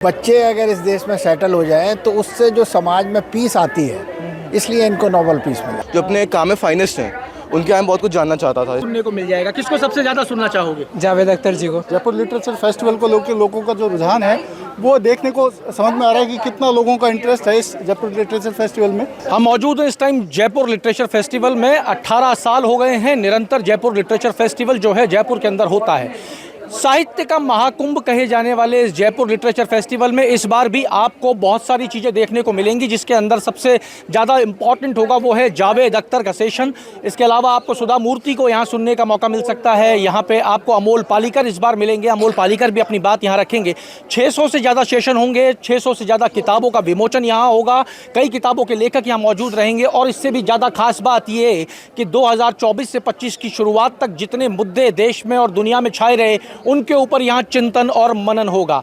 बच्चे अगर इस देश में सेटल हो जाएं तो उससे जो समाज में पीस आती है, इसलिए इनको नोबेल पीस मिला। जो अपने काम में फाइनेस्ट हैं उनके बारे में बहुत कुछ जानना चाहता था। सुनने को मिल जाएगा। किसको सबसे ज्यादा सुनना चाहोगे? जावेद अख्तर जी को। जयपुर लिटरेचर फेस्टिवल को लोगों का जो रुझान है वो देखने को समझ में आ रहा है कि कितना लोगों का इंटरेस्ट है इस जयपुर लिटरेचर फेस्टिवल में। हम मौजूद हैं इस टाइम जयपुर लिटरेचर फेस्टिवल में। 18 साल हो गए हैं निरंतर जयपुर लिटरेचर फेस्टिवल जो है जयपुर के अंदर होता है। साहित्य का महाकुंभ कहे जाने वाले इस जयपुर लिटरेचर फेस्टिवल में इस बार भी आपको बहुत सारी चीज़ें देखने को मिलेंगी, जिसके अंदर सबसे ज़्यादा इम्पॉर्टेंट होगा वो है जावेद अख्तर का सेशन। इसके अलावा आपको सुधा मूर्ति को यहाँ सुनने का मौका मिल सकता है। यहाँ पे आपको अमोल पालेकर इस बार मिलेंगे। अमोल पालेकर भी अपनी बात यहाँ रखेंगे। 600 से ज़्यादा सेशन होंगे, 600 से ज़्यादा किताबों का विमोचन यहाँ होगा। कई किताबों के लेखक यहाँ मौजूद रहेंगे और इससे भी ज़्यादा खास बात ये कि 2024 से 25 की शुरुआत तक जितने मुद्दे देश में और दुनिया में छाए रहे उनके ऊपर यहाँ चिंतन और मनन होगा।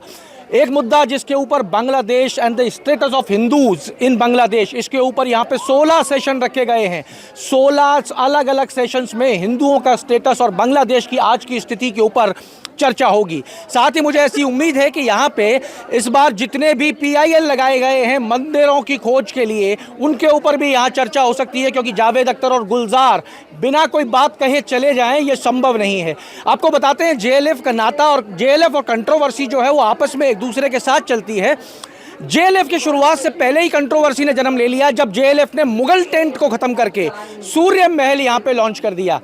एक मुद्दा जिसके ऊपर Bangladesh and the status of Hindus in Bangladesh, इसके ऊपर यहाँ पे 16 सेशन रखे गए हैं। 16 अलग अलग सेशंस में हिंदुओं का स्टेटस और बांग्लादेश की आज की स्थिति के ऊपर चर्चा होगी। साथ ही मुझे ऐसी उम्मीद है कि यहाँ पे इस बार जितने भी PIL लगाए गए हैं मंदिरों की खोज के लिए, उनके ऊपर भी यहाँ चर्चा हो सकती है, क्योंकि जावेद अख्तर और गुलजार बिना कोई बात कहे चले जाएं ये संभव नहीं है। आपको बताते हैं JLF का नाता और JLF और कंट्रोवर्सी जो है वो आपस में एक दूसरे के साथ चलती है। JLF की शुरुआत से पहले ही कंट्रोवर्सी ने जन्म ले लिया जब JLF ने मुगल टेंट को ख़त्म करके सूर्य महल यहाँ पे लॉन्च कर दिया।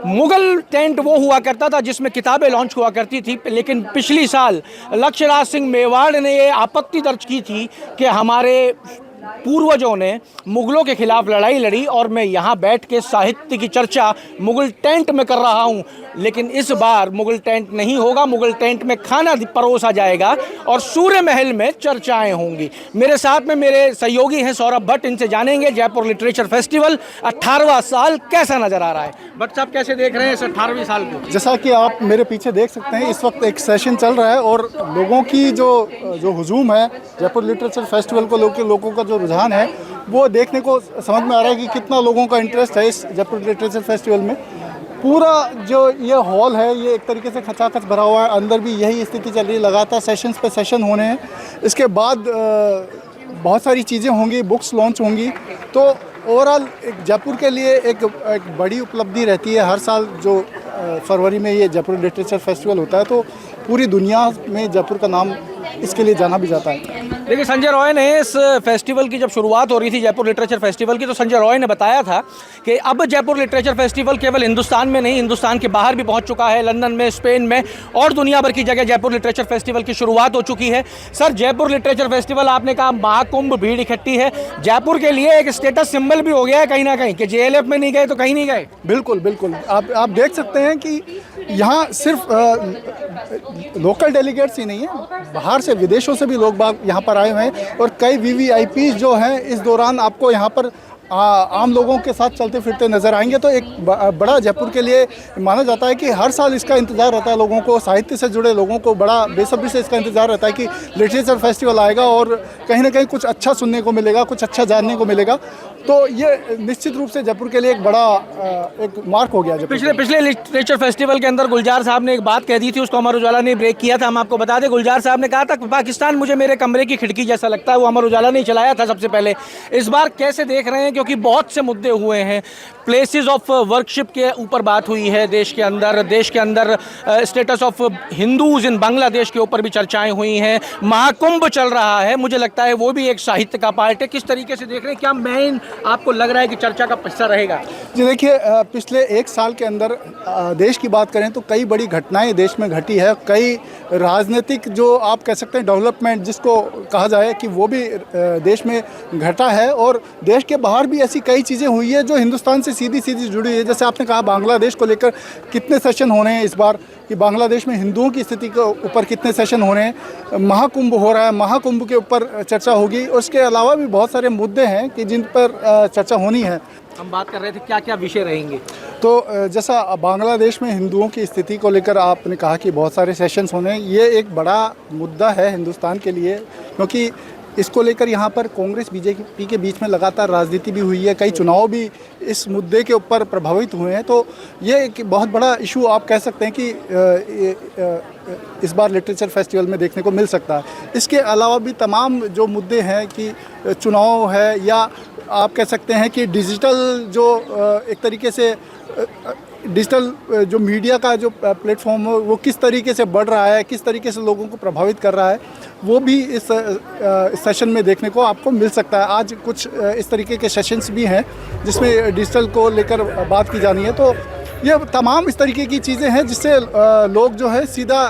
मुगल टेंट वो हुआ करता था जिसमें किताबें लॉन्च हुआ करती थी, लेकिन पिछली साल लक्ष्यराज सिंह मेवाड़ ने ये आपत्ति दर्ज की थी कि हमारे पूर्वजों ने मुगलों के खिलाफ लड़ाई लड़ी और मैं यहाँ बैठ के साहित्य की चर्चा मुगल टेंट में कर रहा हूँ। लेकिन इस बार मुगल टेंट नहीं होगा, मुगल टेंट में खाना परोसा जाएगा और सूर्य महल में चर्चाएं होंगी। मेरे साथ में मेरे सहयोगी हैं सौरभ भट्ट, इनसे जानेंगे जयपुर लिटरेचर फेस्टिवल 18वां साल कैसा नजर आ रहा है। भट्ट साहब कैसे देख रहे हैं इस 18वें साल को? जैसा कि आप मेरे पीछे देख सकते हैं इस वक्त एक सेशन चल रहा है और लोगों की जो हुजूम है जयपुर लिटरेचर फेस्टिवल को लोगों का जो रुझान है वो देखने को समझ में आ रहा है कि कितना लोगों का इंटरेस्ट है इस जयपुर लिटरेचर फेस्टिवल में। पूरा जो ये हॉल है ये एक तरीके से खचाखच भरा हुआ है, अंदर भी यही स्थिति चल रही है, लगातार सेशंस पे सेशन होने हैं। इसके बाद बहुत सारी चीज़ें होंगी, बुक्स लॉन्च होंगी। तो ओवरऑल एक जयपुर के लिए एक बड़ी उपलब्धि रहती है। हर साल जो फरवरी में ये जयपुर लिटरेचर फेस्टिवल होता है तो पूरी दुनिया में जयपुर का नाम इसके लिए जाना भी जाता है। देखिए, संजय रॉय ने इस फेस्टिवल की जब शुरुआत हो रही थी जयपुर लिटरेचर फेस्टिवल की, तो संजय रॉय ने बताया था कि अब जयपुर लिटरेचर फेस्टिवल केवल हिंदुस्तान में नहीं, हिंदुस्तान के बाहर भी पहुंच चुका है। लंदन में, स्पेन में और दुनिया भर की जगह जयपुर लिटरेचर फेस्टिवल की शुरुआत हो चुकी है। सर, जयपुर लिटरेचर फेस्टिवल आपने कहा महाकुंभ, भीड़ इकट्ठी है, जयपुर के लिए एक स्टेटस सिंबल भी हो गया है कहीं ना कहीं कि JLF में नहीं गए तो कहीं नहीं गए। बिल्कुल बिल्कुल, आप देख सकते हैं कि यहाँ सिर्फ लोकल डेलीगेट्स ही नहीं है, बाहर से विदेशों से भी लोग बाग यहाँ पर आए हुए हैं और कई VVIPs जो हैं इस दौरान आपको यहाँ पर आम लोगों के साथ चलते फिरते नज़र आएंगे। तो एक बड़ा जयपुर के लिए माना जाता है कि हर साल इसका इंतज़ार रहता है लोगों को, साहित्य से जुड़े लोगों को बड़ा बेसब्री से इसका इंतज़ार रहता है कि लिटरेचर फेस्टिवल आएगा और कहीं ना कहीं कुछ अच्छा सुनने को मिलेगा, कुछ अच्छा जानने को मिलेगा। तो ये निश्चित रूप से जयपुर के लिए एक बड़ा एक मार्क हो गया। पिछले लिटरेचर फेस्टिवल के अंदर गुलजार साहब ने एक बात कह दी थी, उसको अमर उजाला ने ब्रेक किया था। हम आपको बता दें, गुलजार साहब ने कहा था पाकिस्तान मुझे मेरे कमरे की खिड़की जैसा लगता है। वो अमर उजाला ने चलाया था सबसे पहले। इस बार कैसे देख रहे हैं, क्योंकि बहुत से मुद्दे हुए हैं, प्लेसेस ऑफ वर्शिप के ऊपर बात हुई है देश के अंदर status of Hindus in Bangladesh के ऊपर भी चर्चाएं हुई हैं, महाकुंभ चल रहा है, मुझे लगता है वो भी एक साहित्य का पार्ट है। किस तरीके से देख रहे हैं, क्या मेन आपको लग रहा है कि चर्चा का हिस्सा रहेगा? जी देखिए, पिछले एक साल के अंदर देश की बात करें तो कई बड़ी घटनाएं देश में घटी है। कई राजनीतिक जो आप कह सकते हैं डेवलपमेंट जिसको कहा जाए कि वो भी देश में घटा है और देश के बाहर भी ऐसी कई चीज़ें हुई है जो हिंदुस्तान से सीधी जुड़ी है। जैसे आपने कहा बांग्लादेश को लेकर कितने सेशन होने हैं इस बार, कि बांग्लादेश में हिंदुओं की स्थिति के ऊपर कितने सेशन हो रहे हैं, महाकुंभ हो रहा है, महाकुंभ के ऊपर चर्चा होगी। और उसके अलावा भी बहुत सारे मुद्दे हैं कि जिन पर चर्चा होनी है। हम बात कर रहे थे क्या क्या विषय रहेंगे। तो जैसा बांग्लादेश में हिंदुओं की स्थिति को लेकर आपने कहा कि बहुत सारे सेशंस होने हैं, ये एक बड़ा मुद्दा है हिंदुस्तान के लिए, क्योंकि इसको लेकर यहाँ पर कांग्रेस बीजेपी के बीच में लगातार राजनीति भी हुई है, कई चुनाव भी इस मुद्दे के ऊपर प्रभावित हुए हैं। तो ये एक बहुत बड़ा इशू आप कह सकते हैं कि इस बार लिटरेचर फेस्टिवल में देखने को मिल सकता है। इसके अलावा भी तमाम जो मुद्दे हैं कि चुनाव है, या आप कह सकते हैं कि डिजिटल जो एक तरीके से डिजिटल जो मीडिया का जो प्लेटफॉर्म है वो किस तरीके से बढ़ रहा है, किस तरीके से लोगों को प्रभावित कर रहा है, वो भी इस सेशन में देखने को आपको मिल सकता है। आज कुछ इस तरीके के सेशंस भी हैं जिसमें डिजिटल को लेकर बात की जानी है। तो ये तमाम इस तरीके की चीज़ें हैं जिससे लोग जो है सीधा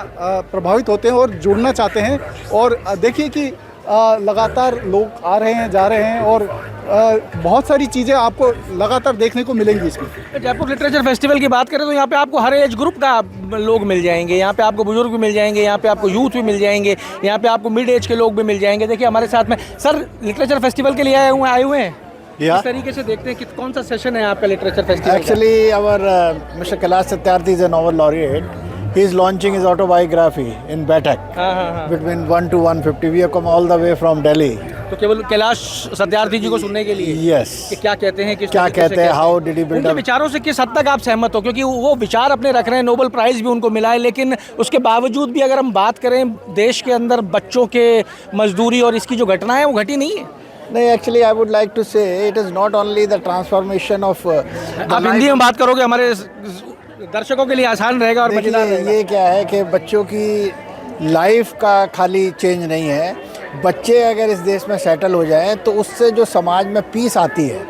प्रभावित होते हैं और जुड़ना चाहते हैं। और देखिए कि लगातार लोग आ रहे हैं, जा रहे हैं, और बहुत सारी चीज़ें आपको लगातार देखने को मिलेंगी इसमें। जयपुर लिटरेचर फेस्टिवल की बात करें तो यहाँ पे आपको हर एज ग्रुप का लोग मिल जाएंगे, यहाँ पे आपको बुजुर्ग भी मिल जाएंगे, यहाँ पे आपको यूथ भी मिल जाएंगे, यहाँ पे आपको मिड एज के लोग भी मिल जाएंगे। देखिए हमारे साथ में सर लिटरेचर फेस्टिवल के लिए आए हुए हैं। इस तरीके से देखते हैं कि कौन सा सेशन है आपका literature festival? Actually, our Mr. Kailash Satyarthi is a Nobel laureate. He is launching his autobiography in Batak between 1 to 150. We have come all the way from Delhi. तो केवल कैलाश सत्यार्थी जी को सुनने के लिए? Yes. कि क्या कहते हैं, किस क्या तरीके से कहते हैं, how did he build उनके up? विचारों से किस हद तक आप सहमत हो? क्योंकि वो विचार अपने रख रहे हैं, नोबेल प्राइज़ भी उनको मिला है, लेकिन उसके बावजूद भी अगर हम बात करें देश के अंदर बच्चों के मजदूरी और इसकी जो घटना है वो घटी नहीं है। नहीं, actually I would like to say it is not only the transformation of आप हिंदी में बात करोगे हमारे दर्शकों के लिए आसान रहेगा और मजेदार देखिए रहेगा। ये क्या है कि बच्चों की लाइफ का खाली चेंज नहीं है। बच्चे अगर इस देश में सेटल हो जाएं तो उससे जो समाज में पीस आती है,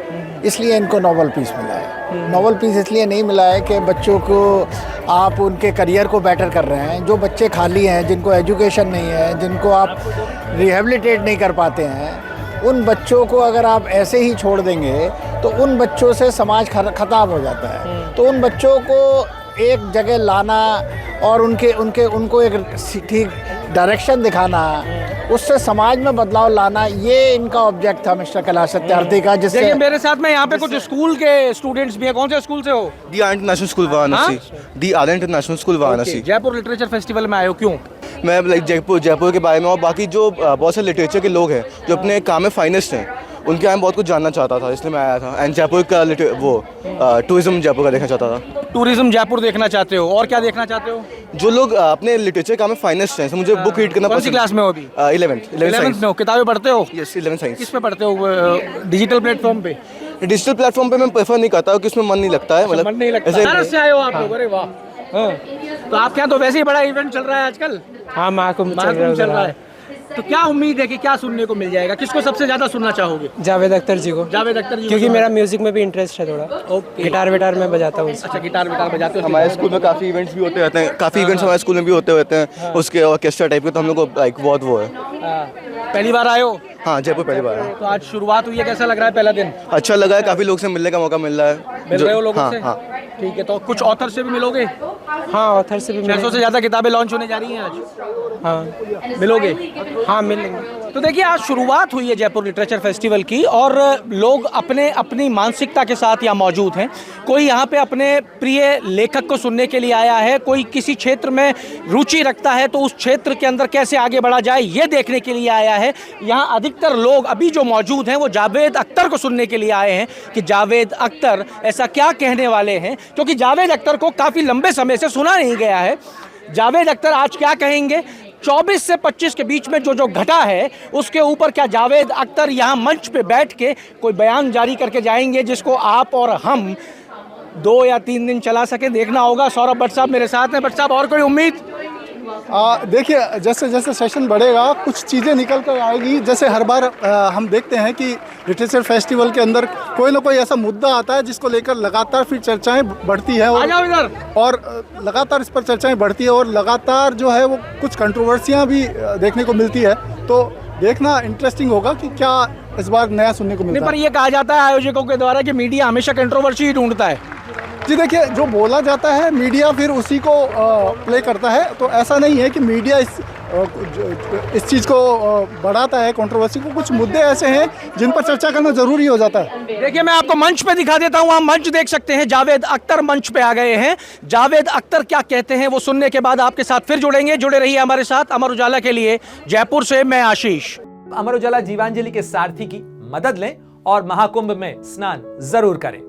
इसलिए इनको नोबेल पीस मिला है। नोबेल पीस इसलिए नहीं मिला है कि बच्चों को आप उनके करियर को बेटर कर रहे हैं। जो बच्चे खाली हैं, जिनको एजुकेशन नहीं है, जिनको आप रिहेबिलिटेट नहीं कर पाते हैं, उन बच्चों को अगर आप ऐसे ही छोड़ देंगे तो उन बच्चों से समाज खराब हो जाता है। तो उन बच्चों को एक जगह लाना और उनको एक ठीक डायरेक्शन दिखाना, उससे समाज में बदलाव लाना, ये इनका ऑब्जेक्ट था मिस्टर कैलाश सत्यार्थी का। जिससे देखिए मेरे साथ में यहाँ पे कुछ स्कूल के स्टूडेंट्स भी हैं। कौन से स्कूल से हो? The R international school Varanasi. The R international school Varanasi. Jaipur literature festival में आए हो, क्यों? मैं लाइक जयपुर के बारे में और बाकी जो बहुत से लिटरेचर के लोग हैं जो अपने काम में फाइनेस्ट हैं, उनके बारे में बहुत कुछ जानना चाहता था, इसलिए मैं आया था। एंड जयपुर का टूरिज्म जयपुर का देखना चाहता था। टूरिज्म जयपुर देखना चाहते हो, और क्या देखना चाहते हो? जो लोग अपने लिटरेचर काम में फाइनेस्ट हैं, मुझे बुक रीड करना कौन सी क्लास में हो अभी? 11th में हो? किताबें पढ़ते हो? Yes, 11th science. किस पे पढ़ते हो? डिजिटल प्लेटफॉर्म पे? डिजिटल प्लेटफॉर्म पे मैं प्रेफर नहीं करता कि उसमें मन नहीं लगता है। मतलब मन नहीं लगता। बनारस से आए हो आप लोग? अरे वाह। तो आपके यहाँ तो वैसे ही बड़ा इवेंट चल रहा है आजकल। हाँ, महाकुंभ चल रहा है। तो क्या उम्मीद है कि क्या सुनने को मिल जाएगा? किसको सबसे ज्यादा सुनना चाहोगे? जावेद अख्तर जी को। जावेद अख्तर जी, क्योंकि मेरा म्यूजिक में भी इंटरेस्ट है थोड़ा। ओके। गिटार विटार में बजाता हूँ। अच्छा, गिटार बजाते हो? हमारे स्कूल में काफ़ी इवेंट्स भी होते रहते हैं, काफ़ी इवेंट्स हमारे स्कूल में भी होते रहते हैं, उसके ऑर्केस्ट्रा टाइप के। तो हम लोग को लाइक बहुत वो है। पहली बार आए हो? हाँ, जयपुर पहली बार है। तो आज शुरुआत हुई है, कैसा लग रहा है पहला दिन? अच्छा लगा है, काफ़ी लोग से मिलने का मौका मिल रहा है। मिल रहे हो लोगों हाँ, से? हाँ। ठीक है, तो कुछ ऑथर से भी मिलोगे? हाँ, ऑथर से भी 600 से ज़्यादा किताबें लॉन्च होने जा रही हैं आज। हाँ, मिलोगे? हाँ मिलेंगे। तो देखिए आज शुरुआत हुई है जयपुर लिटरेचर फेस्टिवल की, और लोग अपने अपनी मानसिकता के साथ यहाँ मौजूद हैं। कोई यहाँ पे अपने प्रिय लेखक को सुनने के लिए आया है, कोई किसी क्षेत्र में रुचि रखता है तो उस क्षेत्र के अंदर कैसे आगे बढ़ा जाए ये देखने के लिए आया है। यहाँ अधिकतर लोग अभी जो मौजूद हैं वो जावेद अख्तर को सुनने के लिए आए हैं कि जावेद अख्तर ऐसा क्या कहने वाले हैं, क्योंकि जावेद अख्तर को काफ़ी लंबे समय से सुना नहीं गया है। जावेद अख्तर आज क्या कहेंगे? 24 से 25 के बीच में जो घटा है उसके ऊपर क्या जावेद अख्तर यहाँ मंच पे बैठ के कोई बयान जारी करके जाएंगे जिसको आप और हम 2 या 3 दिन चला सके? देखना होगा। सौरभ भट्ट साहब मेरे साथ हैं। भट्ट साहब, और कोई उम्मीद? देखिए जैसे जैसे सेशन बढ़ेगा कुछ चीज़ें निकल कर आएगी। जैसे हर बार हम देखते हैं कि लिटरेचर फेस्टिवल के अंदर कोई ना कोई ऐसा मुद्दा आता है जिसको लेकर लगातार फिर चर्चाएं बढ़ती है, और लगातार इस पर चर्चाएं बढ़ती है, और लगातार जो है वो कुछ कंट्रोवर्सियां भी देखने को मिलती है। तो देखना इंटरेस्टिंग होगा कि क्या इस बार नया सुनने को मिलता है। पर ये कहा जाता है आयोजकों के द्वारा कि मीडिया हमेशा कंट्रोवर्सी ही ढूंढता है। जी देखिए, जो बोला जाता है मीडिया फिर उसी को प्ले करता है। तो ऐसा नहीं है कि मीडिया इस चीज़ को बढ़ाता है, कंट्रोवर्सी को। कुछ मुद्दे ऐसे हैं जिन पर चर्चा करना ज़रूरी हो जाता है। देखिए मैं आपको मंच पे दिखा देता हूँ, आप मंच देख सकते हैं। जावेद अख्तर मंच पे आ गए हैं। जावेद अख्तर क्या कहते हैं वो सुनने के बाद आपके साथ फिर जुड़ेंगे। जुड़े रहिए हमारे साथ। अमर उजाला के लिए जयपुर से मैं आशीष। अमर उजाला जीवांजलि के सारथी की मदद लें और महाकुंभ में स्नान जरूर करें।